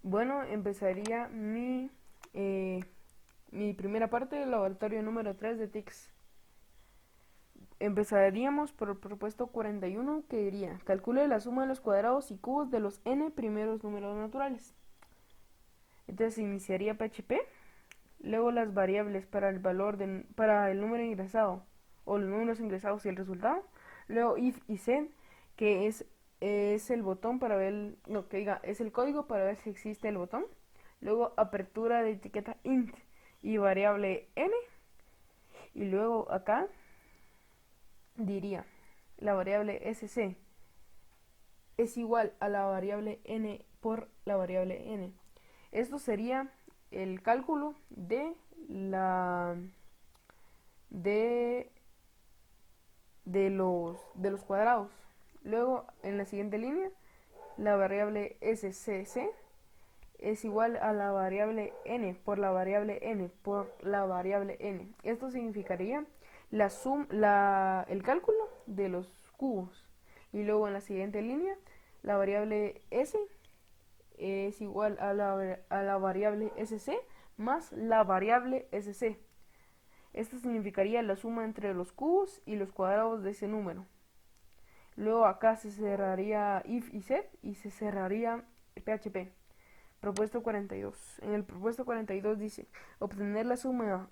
Bueno, empezaría mi primera parte del laboratorio número 3 de TICS. Empezaríamos por el propuesto 41, que diría: calcule la suma de los cuadrados y cubos de los n primeros números naturales. Entonces iniciaría PHP, luego las variables para el número ingresado o los números ingresados y el resultado, luego if y set, que es el botón para ver, no, que diga, es el código para ver si existe el botón, luego apertura de etiqueta int y variable n, y luego acá diría la variable sc es igual a la variable n por la variable n. Esto sería el cálculo de los cuadrados. Luego en la siguiente línea la variable scc es igual a la variable n por la variable n por la variable n. Esto significaría el cálculo de los cubos. Y luego en la siguiente línea la variable s es igual a la variable sc más la variable sc. Esto significaría la suma entre los cubos y los cuadrados de ese número. Luego acá se cerraría if y set y se cerraría PHP. Propuesto 42. En el propuesto 42 dice: obtener la suma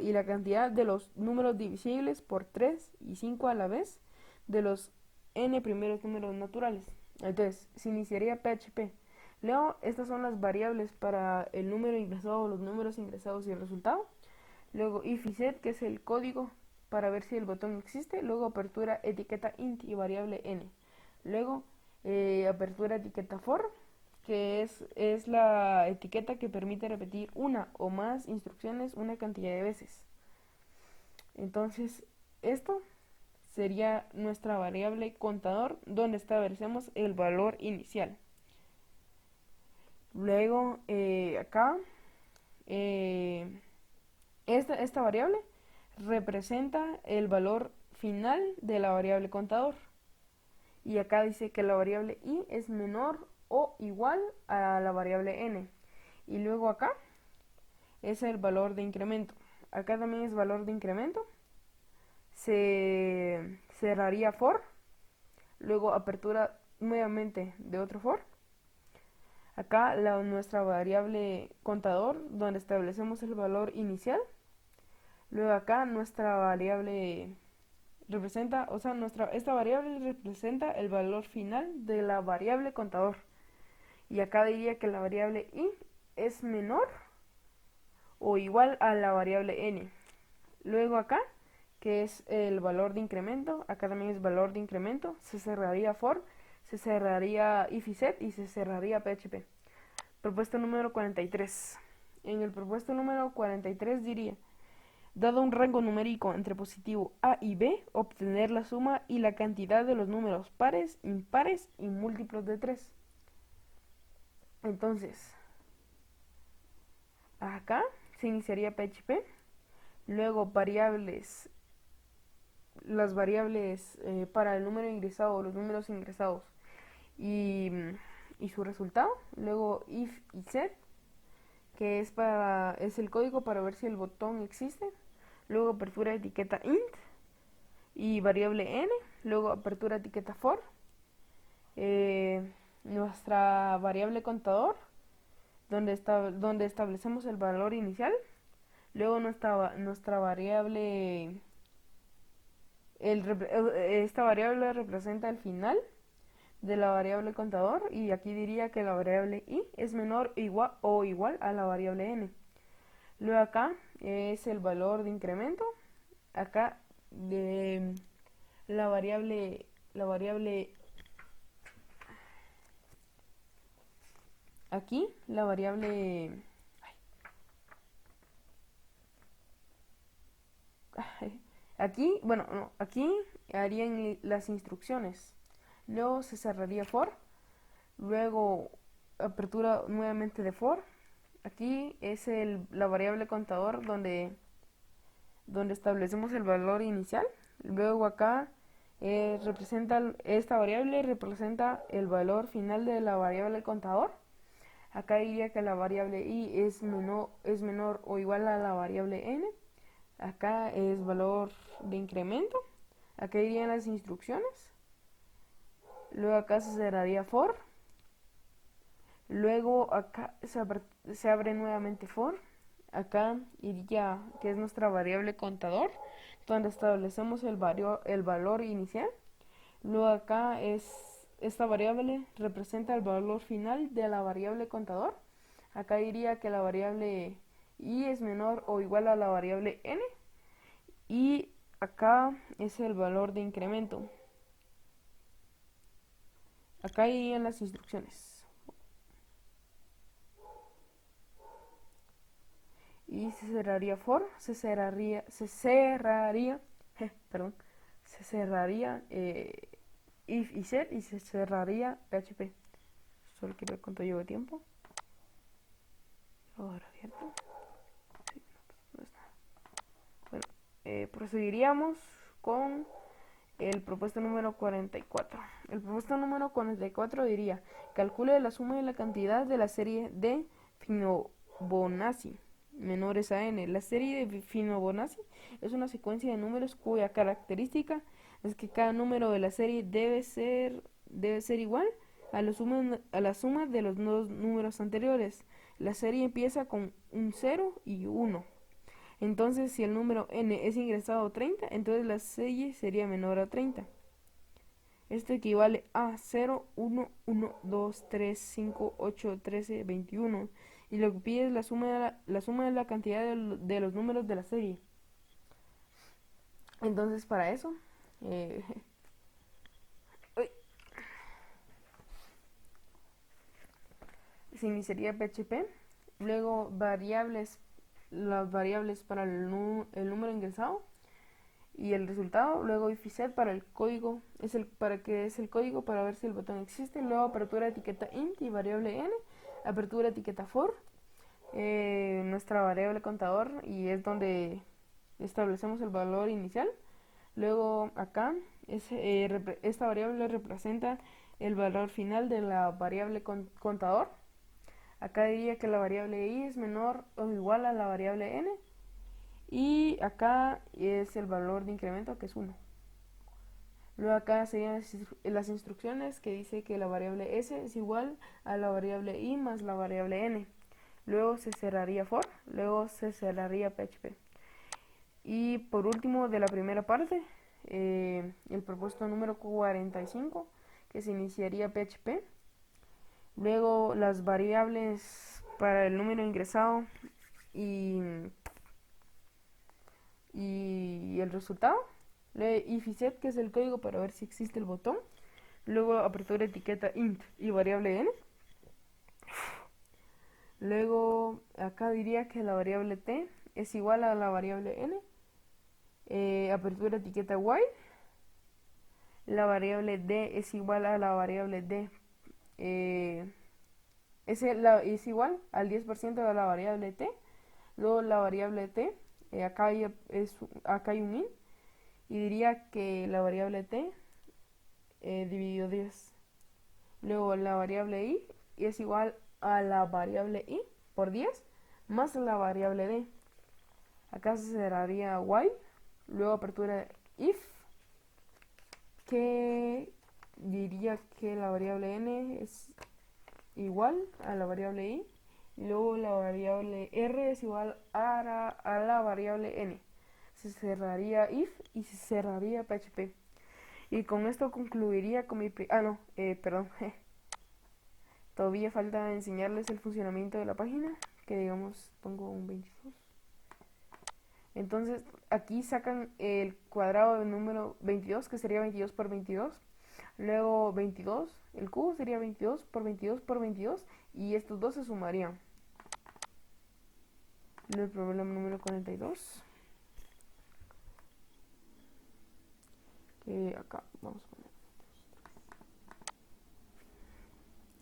y la cantidad de los números divisibles por 3 y 5 a la vez de los n primeros números naturales. Entonces, se iniciaría PHP. Luego, estas son las variables para el número ingresado, los números ingresados y el resultado. Luego, if y set, que es el código para ver si el botón existe. Luego, apertura etiqueta int y variable n. Luego, apertura etiqueta for, que es la etiqueta que permite repetir una o más instrucciones una cantidad de veces. Entonces, esto sería nuestra variable contador, donde establecemos el valor inicial. Luego, acá, esta variable representa el valor final de la variable contador. Y acá dice que la variable i es menor o igual a la variable n. Y luego acá es el valor de incremento. Acá también es valor de incremento. Se cerraría for, luego apertura nuevamente de otro for. Acá nuestra variable contador, donde establecemos el valor inicial. Luego acá nuestra variable representa, o sea, esta variable representa el valor final de la variable contador. Y acá diría que la variable i es menor o igual a la variable n. Luego acá, que es el valor de incremento, acá también es valor de incremento, se cerraría for, se cerraría if y set y se cerraría PHP. Propuesto número 43. En el propuesto número 43 diría: dado un rango numérico entre positivo a y b, obtener la suma y la cantidad de los números pares, impares y múltiplos de 3. Entonces, acá se iniciaría PHP, luego las variables para el número ingresado, los números ingresados y su resultado, luego if y set, que es el código para ver si el botón existe, luego apertura etiqueta int y variable n, luego apertura etiqueta for, nuestra variable contador, donde establecemos el valor inicial, luego nuestra variable, esta variable representa el final de la variable contador, y aquí diría que la variable i es menor o igual a la variable n. Luego acá es el valor de incremento, acá de la variable aquí la variable aquí, bueno, no, aquí harían las instrucciones, luego se cerraría for, luego apertura nuevamente de for. Aquí es la variable contador donde establecemos el valor inicial. Luego acá esta variable representa el valor final de la variable contador. Acá diría que la variable i es menor o igual a la variable n. Acá es valor de incremento. Acá irían las instrucciones. Luego acá se cerraría for. Luego acá se abre nuevamente for. Acá iría que es nuestra variable contador, donde establecemos el valor inicial. Luego acá esta variable representa el valor final de la variable contador. Acá diría que la variable i es menor o igual a la variable n. Y acá es el valor de incremento. Acá irían las instrucciones. Y se cerraría for, se cerraría if y set y se cerraría PHP. Solo quiero ver cuánto llevo de tiempo. Ahora abierto. Sí, no es nada. Bueno, proseguiríamos con el propuesto número 44. El propuesto número 44 diría: calcule la suma de la cantidad de la serie de Fibonacci menores a n. La serie de Fibonacci es una secuencia de números cuya característica es que cada número de la serie debe ser igual a la suma de los dos números anteriores. La serie empieza con un 0 y 1. Entonces, si el número n es ingresado a 30, entonces la serie sería menor a 30. Esto equivale a 0, 1, 1, 2, 3, 5, 8, 13, 21. Y lo que pide es la suma de la cantidad de los números de la serie. Entonces, para eso, se iniciaría PHP. Luego, las variables para el número ingresado y el resultado. Luego if y set para el código, para ver si el botón existe. Luego apertura etiqueta int y variable n. Apertura etiqueta for, nuestra variable contador, y es donde establecemos el valor inicial. Luego acá esta variable representa el valor final de la variable contador. Acá diría que la variable i es menor o igual a la variable n. Y acá es el valor de incremento, que es 1. Luego acá serían las instrucciones, que dice que la variable s es igual a la variable i más la variable n. Luego se cerraría for, luego se cerraría PHP. Y por último, de la primera parte, el propuesto número 45, que se iniciaría PHP. Luego las variables para el número ingresado y el resultado. Luego if y set, que es el código para ver si existe el botón. Luego apertura etiqueta int y variable n. Luego acá diría que la variable t es igual a la variable n. Apertura etiqueta while. La variable d es igual a la variable d. Es igual al 10% de la variable t. Luego la variable t, acá hay un int, y diría que la variable t dividido 10. Luego la variable i es igual a la variable i por 10 más la variable d. Acá se cerraría while. Luego apertura if, que diría que la variable n es igual a la variable i. Y luego la variable r es igual a la variable n. Se cerraría if y se cerraría PHP. Y con esto concluiría con mi... perdón. Todavía falta enseñarles el funcionamiento de la página, que digamos pongo un 22. Entonces aquí sacan el cuadrado del número 22, que sería 22 por 22. Luego 22, el cubo sería 22 por 22 por 22, y estos dos se sumarían. El problema número 42, que acá vamos a poner.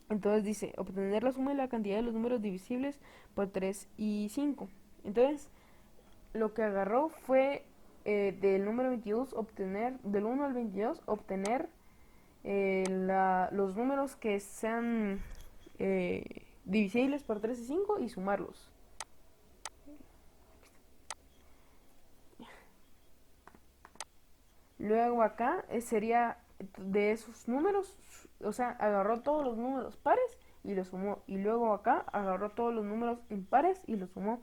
Entonces dice, obtener la suma de la cantidad de los números divisibles por 3 y 5. Entonces, lo que agarró fue del número 22, obtener, del 1 al 22, obtener los números que sean divisibles por 3 y 5 y sumarlos. Luego acá sería de esos números, o sea, agarró todos los números pares y los sumó. Y luego acá agarró todos los números impares y los sumó.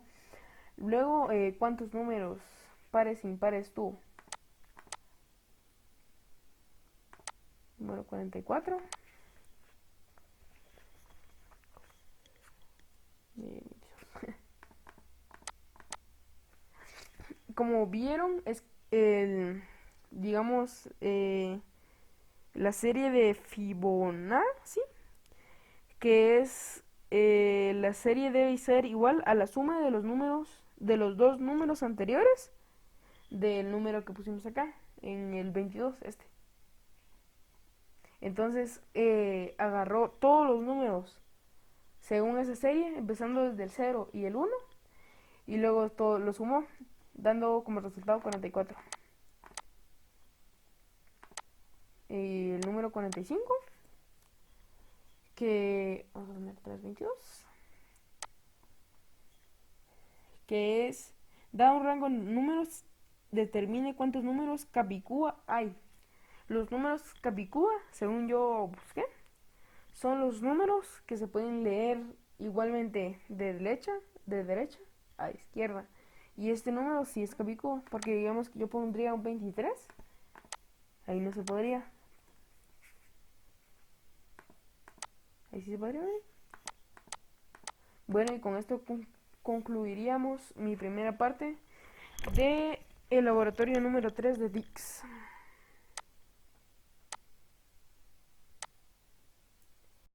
Luego, ¿cuántos números pares e impares tuvo? Número 44. Como vieron, es el, digamos, la serie de Fibonacci, que es la serie debe ser igual a la suma de los números, de los dos números anteriores del número que pusimos acá, en el 22, este. Entonces, agarró todos los números según esa serie, empezando desde el 0 y el 1, y luego todo lo sumó, dando como resultado 44. Y el número 45, que vamos a poner 322, que es, da un rango de números, determine cuántos números Capicúa hay. Los números Capicúa, según yo busqué, son los números que se pueden leer igualmente de derecha a izquierda. Y este número sí es Capicúa, porque digamos que yo pondría un 23, ahí no se podría. Ahí sí se podría ver. Bueno, y con esto concluiríamos mi primera parte de el laboratorio número 3 de Dix.